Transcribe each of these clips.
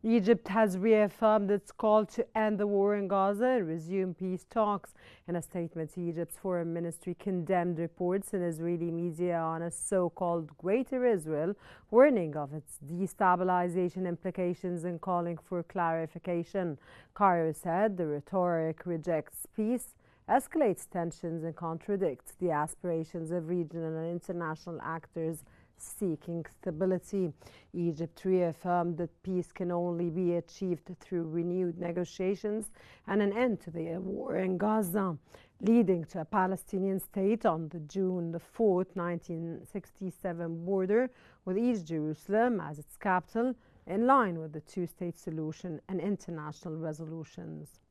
Egypt has reaffirmed its call to end the war in Gaza and resume peace talks. In a statement, Egypt's foreign ministry condemned reports in Israeli media on a so-called Greater Israel, warning of its destabilization implications and calling for clarification. Cairo said the rhetoric rejects peace, escalates tensions and contradicts the aspirations of regional and international actors seeking stability. Egypt reaffirmed that peace can only be achieved through renewed negotiations and an end to the war in Gaza, leading to a Palestinian state on the June 4, 1967 border with East Jerusalem as its capital, in line with the two-state solution and international resolutions.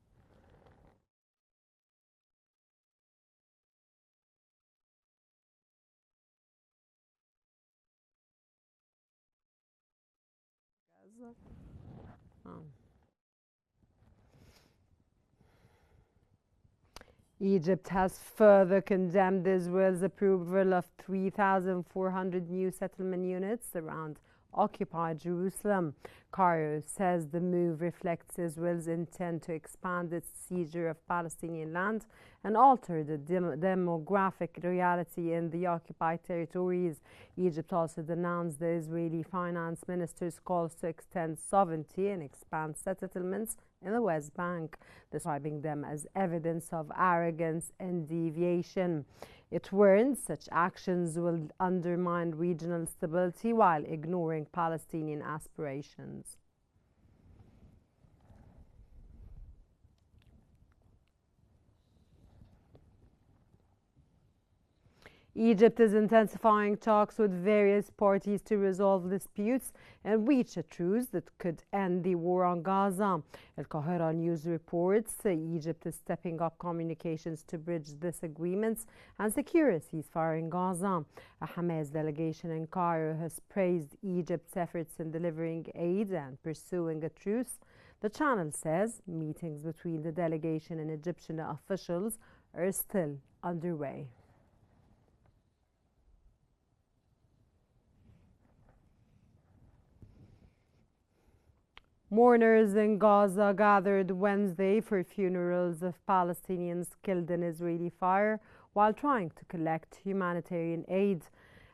Egypt has further condemned Israel's approval of 3,400 new settlement units around occupied Jerusalem. Cairo says the move reflects Israel's intent to expand its seizure of Palestinian land and alter the demographic reality in the occupied territories. Egypt also denounced the Israeli finance minister's calls to extend sovereignty and expand settlements in the West Bank, describing them as evidence of arrogance and deviation. It warns such actions will undermine regional stability while ignoring Palestinian aspirations. Egypt is intensifying talks with various parties to resolve disputes and reach a truce that could end the war on Gaza. Al Qahira News reports Egypt is stepping up communications to bridge disagreements and secure a ceasefire in Gaza. A Hamas delegation in Cairo has praised Egypt's efforts in delivering aid and pursuing a truce. The channel says meetings between the delegation and Egyptian officials are still underway. Mourners in Gaza gathered Wednesday for funerals of Palestinians killed in Israeli fire while trying to collect humanitarian aid.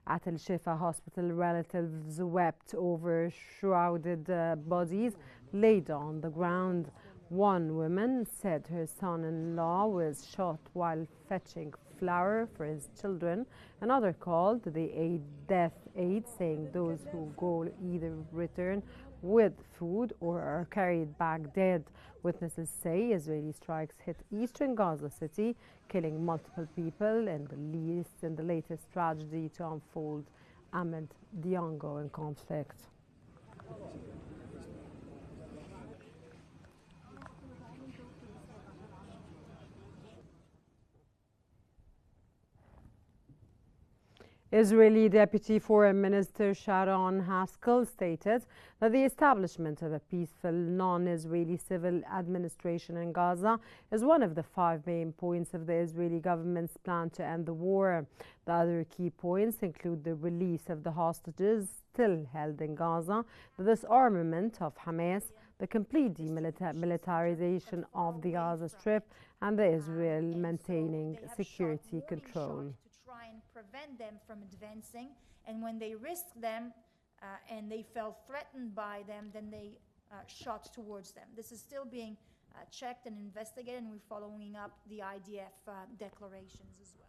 At Al Shifa Hospital, relatives wept over shrouded bodies laid on the ground. One woman said her son-in-law was shot while fetching flour for his children. Another called the death aid, saying those who go either return with food or are carried back dead. Witnesses say Israeli strikes hit eastern Gaza City, killing multiple people in the latest tragedy to unfold amid the ongoing conflict. Israeli Deputy Foreign Minister Sharon Haskell stated that the establishment of a peaceful, non-Israeli civil administration in Gaza is one of the 5 main points of the Israeli government's plan to end the war. The other key points include the release of the hostages still held in Gaza, the disarmament of Hamas, the complete demilitarization of the Gaza Strip, and the Israel maintaining security control. And prevent them from advancing, and when they risked them and they felt threatened by them, then they shot towards them. This is still being checked and investigated, and we're following up the IDF declarations as well.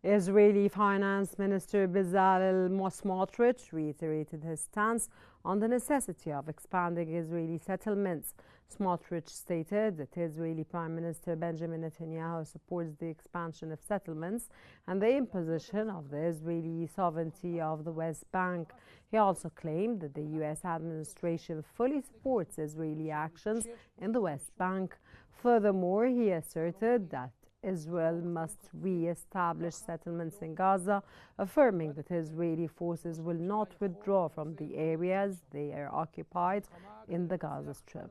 Israeli Finance Minister Bezalel Smotrich reiterated his stance on the necessity of expanding Israeli settlements. Smotrich stated that Israeli Prime Minister Benjamin Netanyahu supports the expansion of settlements and the imposition of the Israeli sovereignty of the West Bank. He also claimed that the U.S. administration fully supports Israeli actions in the West Bank. Furthermore, he asserted that Israel must re-establish settlements in Gaza, affirming that Israeli forces will not withdraw from the areas they are occupied in the Gaza Strip.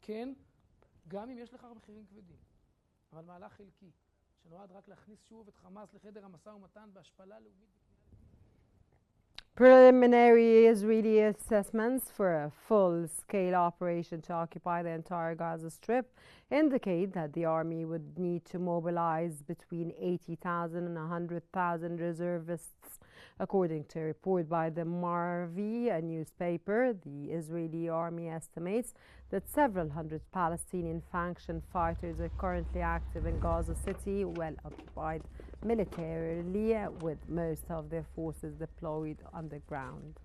כן, גם אם יש לכך מחירים כבדים, אבל מהלך חלקי, שנועד רק להכניס שוב את חמאס לחדר המשא ומתן בהשפלה לאומית. Preliminary Israeli assessments for a full-scale operation to occupy the entire Gaza Strip indicate that the army would need to mobilize between 80,000 and 100,000 reservists. According to a report by the Marvi, a newspaper, the Israeli army estimates that several hundred Palestinian faction fighters are currently active in Gaza City, well occupied militarily, with most of their forces deployed on the ground.